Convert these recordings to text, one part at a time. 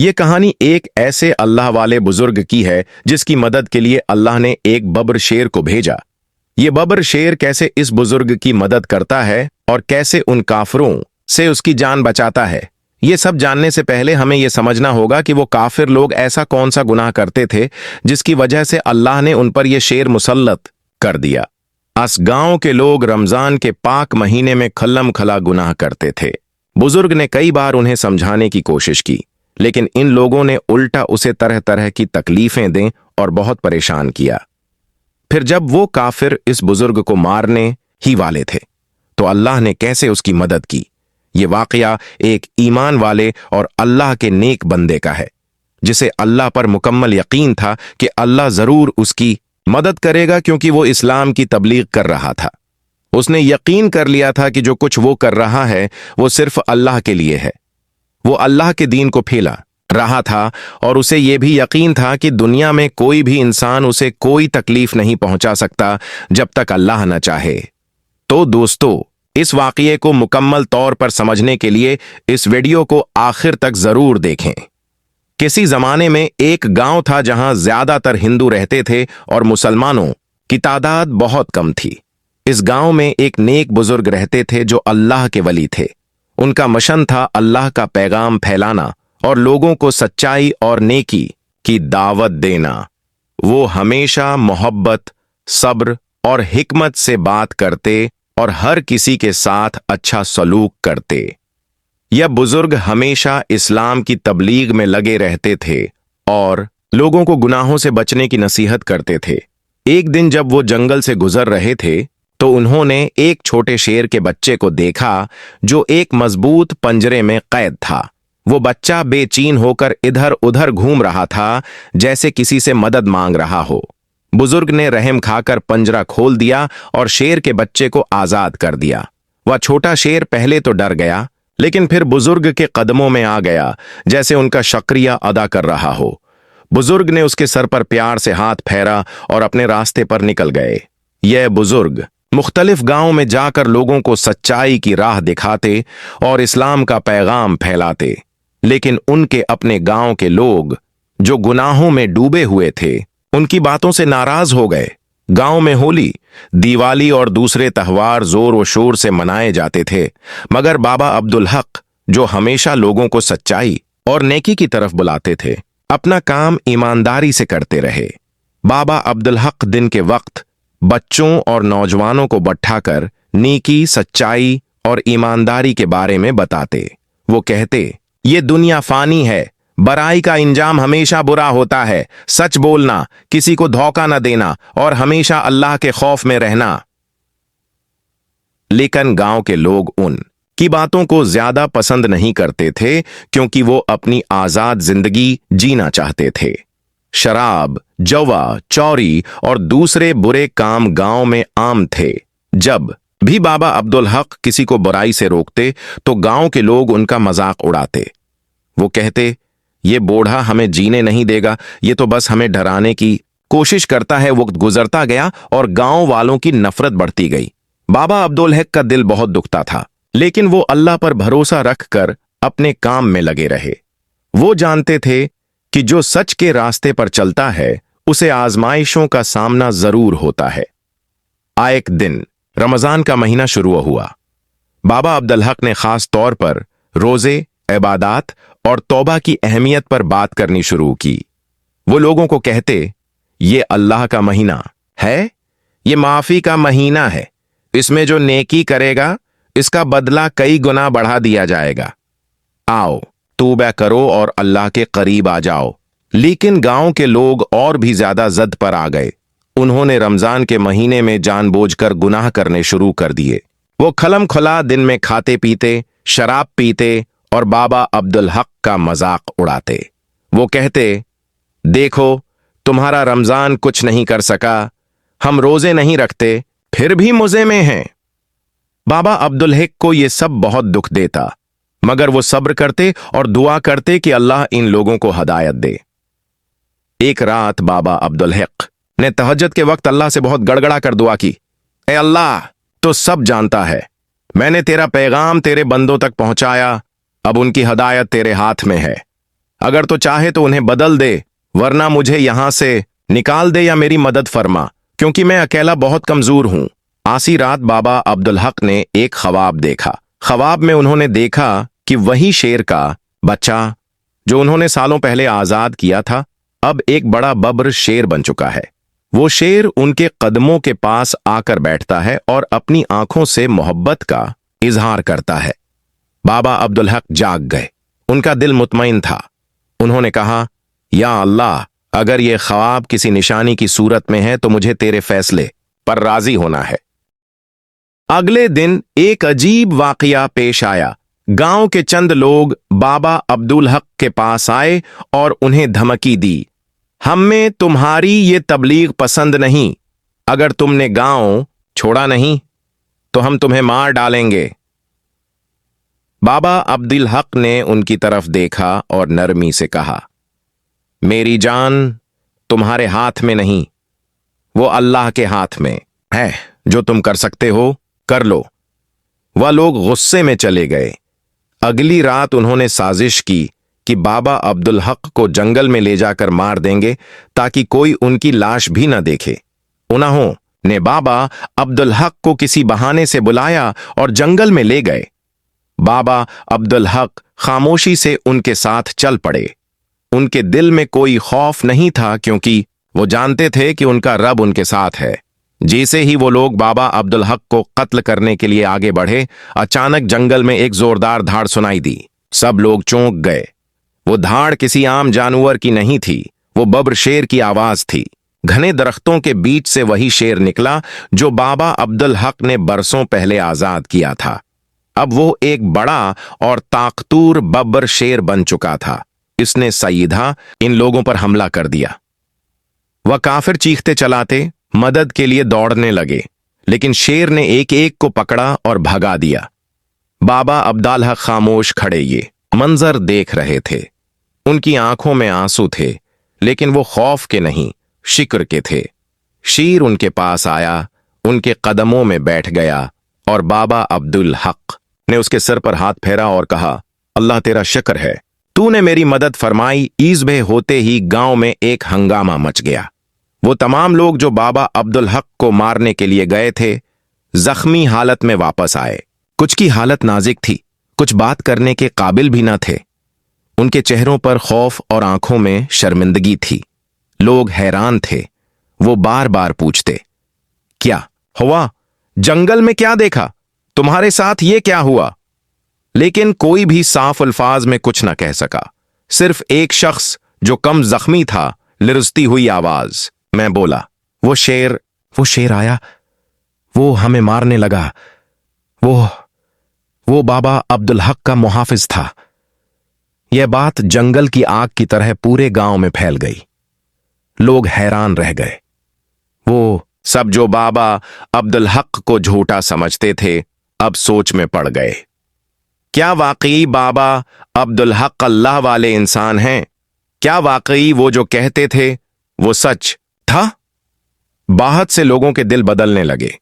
یہ کہانی ایک ایسے اللہ والے بزرگ کی ہے جس کی مدد کے لیے اللہ نے ایک ببر شیر کو بھیجا۔ یہ ببر شیر کیسے اس بزرگ کی مدد کرتا ہے اور کیسے ان کافروں سے اس کی جان بچاتا ہے، یہ سب جاننے سے پہلے ہمیں یہ سمجھنا ہوگا کہ وہ کافر لوگ ایسا کون سا گناہ کرتے تھے جس کی وجہ سے اللہ نے ان پر یہ شیر مسلط کر دیا۔ اس گاؤں کے لوگ رمضان کے پاک مہینے میں کھلم کھلا گناہ کرتے تھے۔ بزرگ نے کئی بار انہیں سمجھانے کی کوشش کی، لیکن ان لوگوں نے الٹا اسے طرح طرح کی تکلیفیں دیں اور بہت پریشان کیا۔ پھر جب وہ کافر اس بزرگ کو مارنے ہی والے تھے تو اللہ نے کیسے اس کی مدد کی۔ یہ واقعہ ایک ایمان والے اور اللہ کے نیک بندے کا ہے، جسے اللہ پر مکمل یقین تھا کہ اللہ ضرور اس کی مدد کرے گا، کیونکہ وہ اسلام کی تبلیغ کر رہا تھا۔ اس نے یقین کر لیا تھا کہ جو کچھ وہ کر رہا ہے وہ صرف اللہ کے لیے ہے۔ وہ اللہ کے دین کو پھیلا رہا تھا اور اسے یہ بھی یقین تھا کہ دنیا میں کوئی بھی انسان اسے کوئی تکلیف نہیں پہنچا سکتا جب تک اللہ نہ چاہے۔ تو دوستو، اس واقعے کو مکمل طور پر سمجھنے کے لیے اس ویڈیو کو آخر تک ضرور دیکھیں۔ کسی زمانے میں ایک گاؤں تھا جہاں زیادہ تر ہندو رہتے تھے اور مسلمانوں کی تعداد بہت کم تھی۔ اس گاؤں میں ایک نیک بزرگ رہتے تھے جو اللہ کے ولی تھے۔ ان کا مشن تھا اللہ کا پیغام پھیلانا اور لوگوں کو سچائی اور نیکی کی دعوت دینا۔ وہ ہمیشہ محبت، صبر اور حکمت سے بات کرتے اور ہر کسی کے ساتھ اچھا سلوک کرتے۔ یہ بزرگ ہمیشہ اسلام کی تبلیغ میں لگے رہتے تھے اور لوگوں کو گناہوں سے بچنے کی نصیحت کرتے تھے۔ ایک دن جب وہ جنگل سے گزر رہے تھے تو انہوں نے ایک چھوٹے شیر کے بچے کو دیکھا جو ایک مضبوط پنجرے میں قید تھا۔ وہ بچہ بے چین ہو کر ادھر ادھر گھوم رہا تھا جیسے کسی سے مدد مانگ رہا ہو۔ بزرگ نے رحم کھا کر پنجرہ کھول دیا اور شیر کے بچے کو آزاد کر دیا۔ وہ چھوٹا شیر پہلے تو ڈر گیا، لیکن پھر بزرگ کے قدموں میں آ گیا جیسے ان کا شکریہ ادا کر رہا ہو۔ بزرگ نے اس کے سر پر پیار سے ہاتھ پھیرا اور اپنے راستے پر نکل گئے۔ یہ بزرگ مختلف گاؤں میں جا کر لوگوں کو سچائی کی راہ دکھاتے اور اسلام کا پیغام پھیلاتے، لیکن ان کے اپنے گاؤں کے لوگ جو گناہوں میں ڈوبے ہوئے تھے ان کی باتوں سے ناراض ہو گئے۔ گاؤں میں ہولی، دیوالی اور دوسرے تہوار زور و شور سے منائے جاتے تھے، مگر بابا عبدالحق جو ہمیشہ لوگوں کو سچائی اور نیکی کی طرف بلاتے تھے، اپنا کام ایمانداری سے کرتے رہے۔ بابا عبدالحق دن کے وقت بچوں اور نوجوانوں کو بٹھا کر نیکی، سچائی اور ایمانداری کے بارے میں بتاتے۔ وہ کہتے، یہ دنیا فانی ہے، برائی کا انجام ہمیشہ برا ہوتا ہے، سچ بولنا، کسی کو دھوکہ نہ دینا اور ہمیشہ اللہ کے خوف میں رہنا۔ لیکن گاؤں کے لوگ ان کی باتوں کو زیادہ پسند نہیں کرتے تھے کیونکہ وہ اپنی آزاد زندگی جینا چاہتے تھے۔ شراب، جوا، چوری اور دوسرے برے کام گاؤں میں عام تھے۔ جب بھی بابا عبدالحق کسی کو برائی سے روکتے تو گاؤں کے لوگ ان کا مذاق اڑاتے۔ وہ کہتے، یہ بوڑھا ہمیں جینے نہیں دے گا، یہ تو بس ہمیں ڈرانے کی کوشش کرتا ہے۔ وقت گزرتا گیا اور گاؤں والوں کی نفرت بڑھتی گئی۔ بابا عبدالحق کا دل بہت دکھتا تھا، لیکن وہ اللہ پر بھروسہ رکھ کر اپنے کام میں لگے رہے۔ وہ جانتے تھے کہ جو سچ کے راستے پر چلتا ہے اسے آزمائشوں کا سامنا ضرور ہوتا ہے۔ ایک دن رمضان کا مہینہ شروع ہوا۔ بابا عبدالحق نے خاص طور پر روزے، عبادات اور توبہ کی اہمیت پر بات کرنی شروع کی۔ وہ لوگوں کو کہتے، یہ اللہ کا مہینہ ہے، یہ معافی کا مہینہ ہے، اس میں جو نیکی کرے گا اس کا بدلہ کئی گنا بڑھا دیا جائے گا۔ آؤ توبہ کرو اور اللہ کے قریب آ جاؤ۔ لیکن گاؤں کے لوگ اور بھی زیادہ ضد پر آ گئے۔ انہوں نے رمضان کے مہینے میں جان بوجھ کر گناہ کرنے شروع کر دیے۔ وہ کھلم کھلا دن میں کھاتے پیتے، شراب پیتے اور بابا عبدالحق کا مذاق اڑاتے۔ وہ کہتے، دیکھو تمہارا رمضان کچھ نہیں کر سکا، ہم روزے نہیں رکھتے پھر بھی مزے میں ہیں۔ بابا عبدالحق کو یہ سب بہت دکھ دیتا، مگر وہ صبر کرتے اور دعا کرتے کہ اللہ ان لوگوں کو ہدایت دے۔ ایک رات بابا عبدالحق نے تہجد کے وقت اللہ سے بہت گڑگڑا کر دعا کی، اے اللہ، تو سب جانتا ہے، میں نے تیرا پیغام تیرے بندوں تک پہنچایا، اب ان کی ہدایت تیرے ہاتھ میں ہے۔ अगर तो चाहे तो उन्हें बदल दे, वरना मुझे यहां से निकाल दे या मेरी मदद फरमा, क्योंकि मैं अकेला बहुत कमजोर हूं। आसी रात बाबा अब्दुल हक ने एक ख्वाब देखा। ख्वाब में उन्होंने देखा कि वही शेर का बच्चा जो उन्होंने सालों पहले आजाद किया था, अब एक बड़ा बब्र शेर बन चुका है। वो शेर उनके कदमों के पास आकर बैठता है और अपनी आंखों से मोहब्बत का इजहार करता है। बाबा अब्दुल हक जाग गए। उनका दिल मुतमईन था। उन्होंने कहा, या अल्लाह, अगर ये ख्वाब किसी निशानी की सूरत में है तो मुझे तेरे फैसले पर राजी होना है। अगले दिन एक अजीब वाकया पेश आया। गांव के चंद लोग बाबा अब्दुल हक के पास आए और उन्हें धमकी दी, हमें तुम्हारी ये तबलीग पसंद नहीं। अगर तुमने गांव छोड़ा नहीं तो हम तुम्हें मार डालेंगे। बाबा अब्दुल हक ने उनकी तरफ देखा और नरमी से कहा, मेरी जान तुम्हारे हाथ में नहीं, वो अल्लाह के हाथ में है। जो तुम कर सकते हो कर लो। वह लोग गुस्से में चले गए। अगली रात उन्होंने साजिश की कि बाबा अब्दुल हक को जंगल में ले जाकर मार देंगे ताकि कोई उनकी लाश भी न देखे। उन्होंने बाबा अब्दुल हक को किसी बहाने से बुलाया और जंगल में ले गए। बाबा अब्दुल हक खामोशी से उनके साथ चल पड़े। उनके दिल में कोई खौफ नहीं था, क्योंकि वो जानते थे कि उनका रब उनके साथ है। जैसे ही वो लोग बाबा अब्दुल हक को कत्ल करने के लिए आगे बढ़े, अचानक जंगल में एक जोरदार धाड़ सुनाई दी। सब लोग चौंक गए। वो धाड़ किसी आम जानवर की नहीं थी, वो बब्र शेर की आवाज थी। घने दरख्तों के बीच से वही शेर निकला जो बाबा अब्दुल हक ने बरसों पहले आजाद किया था। अब वो एक बड़ा और ताकतूर बब्र शेर बन चुका था। इसने सीधा इन लोगों पर हमला कर दिया। वह काफिर चीखते चलाते मदद के लिए दौड़ने लगे, लेकिन शेर ने एक एक को पकड़ा और भगा दिया। बाबा अब्दुल हक खामोश खड़े ये मंजर देख रहे थे। उनकी आंखों में आंसू थे, लेकिन वो खौफ के नहीं, शिक्र के थे। शेर उनके पास आया, उनके कदमों में बैठ गया और बाबा अब्दुल हक ने उसके सिर पर हाथ फेरा और कहा, अल्लाह तेरा शुक्र है, तूने मेरी मदद फरमाई। ईज़ होते ही गांव में एक हंगामा मच गया। वो तमाम लोग जो बाबा अब्दुल हक को मारने के लिए गए थे, जख्मी हालत में वापस आए। कुछ की हालत नाजुक थी, कुछ बात करने के काबिल भी न थे। उनके चेहरों पर खौफ और आंखों में शर्मिंदगी थी। लोग हैरान थे। वो बार बार पूछते, क्या हुआ? जंगल में क्या देखा? तुम्हारे साथ ये क्या हुआ? लेकिन कोई भी साफ अल्फाज में कुछ न कह सका। सिर्फ एक शख्स जो कम जख्मी था, लिरजती हुई आवाज में बोला, वो शेर आया, वो हमें मारने लगा। वो बाबा अब्दुल हक का मुहाफिज था। यह बात जंगल की आग की तरह पूरे गांव में फैल गई। लोग हैरान रह गए। वो सब जो बाबा अब्दुल हक को झूठा समझते थे, अब सोच में पड़ गए। क्या वाकई बाबा अब्दुल हक अल्लाह वाले इंसान हैं? क्या वाकई वो जो कहते थे वो सच था? बाहर से लोगों के दिल बदलने लगे।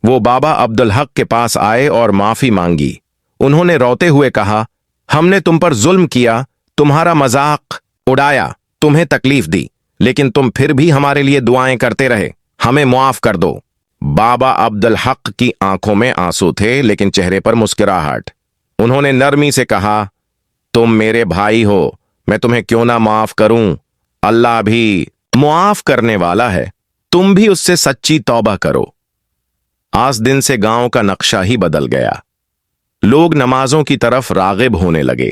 वो बाबा अब्दुल हक के पास आए और माफी मांगी। उन्होंने रोते हुए कहा, हमने तुम पर जुल्म किया, तुम्हारा मजाक उड़ाया, तुम्हें तकलीफ दी, लेकिन तुम फिर भी हमारे लिए दुआएं करते रहे। हमें मुआफ कर दो। बाबा अब्दुल हक की आंखों में आंसू थे, लेकिन चेहरे पर मुस्कुराहट। उन्होंने नरमी से कहा, तुम मेरे भाई हो, मैं तुम्हें क्यों ना माफ करूं? अल्लाह भी मुआफ करने वाला है। तुम भी उससे सच्ची तौबा करो। आज दिन से गांव का नक्शा ही बदल गया। लोग नमाजों की तरफ रागिब होने लगे,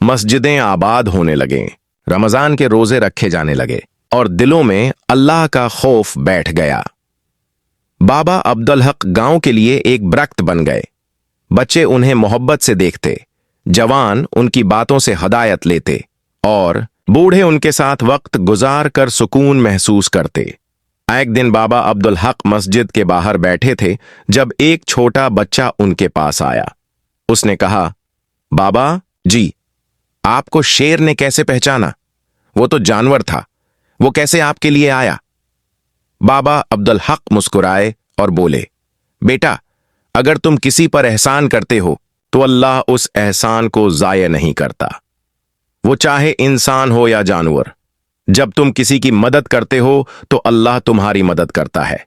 मस्जिदें आबाद होने लगे, रमजान के रोजे रखे जाने लगे और दिलों में अल्लाह का खौफ बैठ गया। बाबा अब्दुल हक गांव के लिए एक बरकत बन गए। बच्चे उन्हें मोहब्बत से देखते, जवान उनकी बातों से हदायत लेते और बूढ़े उनके साथ वक्त गुजार कर सुकून महसूस करते। एक दिन बाबा अब्दुल हक मस्जिद के बाहर बैठे थे जब एक छोटा बच्चा उनके पास आया। उसने कहा, बाबा जी, आपको शेर ने कैसे पहचाना? वो तो जानवर था, वो कैसे आपके लिए आया? बाबा अब्दुल हक मुस्कुराए और बोले, बेटा, अगर तुम किसी पर एहसान करते हो तो अल्लाह उस एहसान को जाया नहीं करता। वो चाहे इंसान हो या जानवर। जब तुम किसी की मदद करते हो तो अल्लाह तुम्हारी मदद करता है।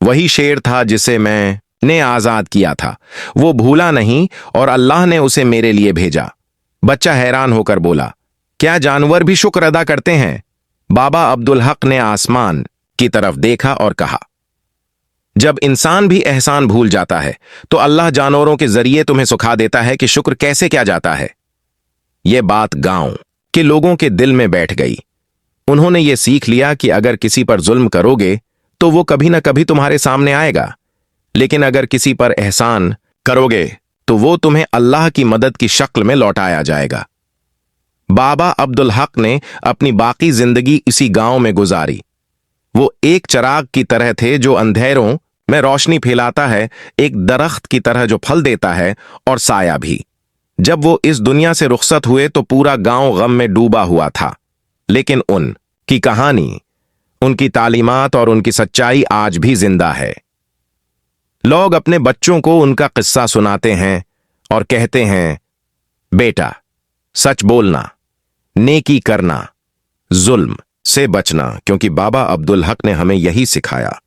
वही शेर था जिसे मैंने आजाद किया था, वो भूला नहीं और अल्लाह ने उसे मेरे लिए भेजा। बच्चा हैरान होकर बोला, क्या जानवर भी शुक्र अदा करते हैं? बाबा अब्दुल हक ने आसमान की तरफ देखा और कहा, जब इंसान भी एहसान भूल जाता है तो अल्लाह जानवरों के जरिए तुम्हें सिखा देता है कि शुक्र कैसे किया जाता है। यह बात गांव के लोगों के दिल में बैठ गई। उन्होंने ये सीख लिया कि अगर किसी पर जुल्म करोगे तो वो कभी ना कभी तुम्हारे सामने आएगा, लेकिन अगर किसी पर एहसान करोगे तो वो तुम्हें अल्लाह की मदद की शक्ल में लौटाया जाएगा। बाबा अब्दुल हक ने अपनी बाकी जिंदगी इसी गांव में गुजारी। वो एक चिराग की तरह थे जो अंधेरों में रोशनी फैलाता है, एक दरख्त की तरह जो फल देता है और साया भी। जब वो इस दुनिया से रुखसत हुए तो पूरा गांव गम में डूबा हुआ था, लेकिन उनकी कहानी, उनकी तालीमात और उनकी सच्चाई आज भी जिंदा है। लोग अपने बच्चों को उनका किस्सा सुनाते हैं और कहते हैं, बेटा सच बोलना, नेकी करना, जुल्म से बचना, क्योंकि बाबा अब्दुल हक ने हमें यही सिखाया।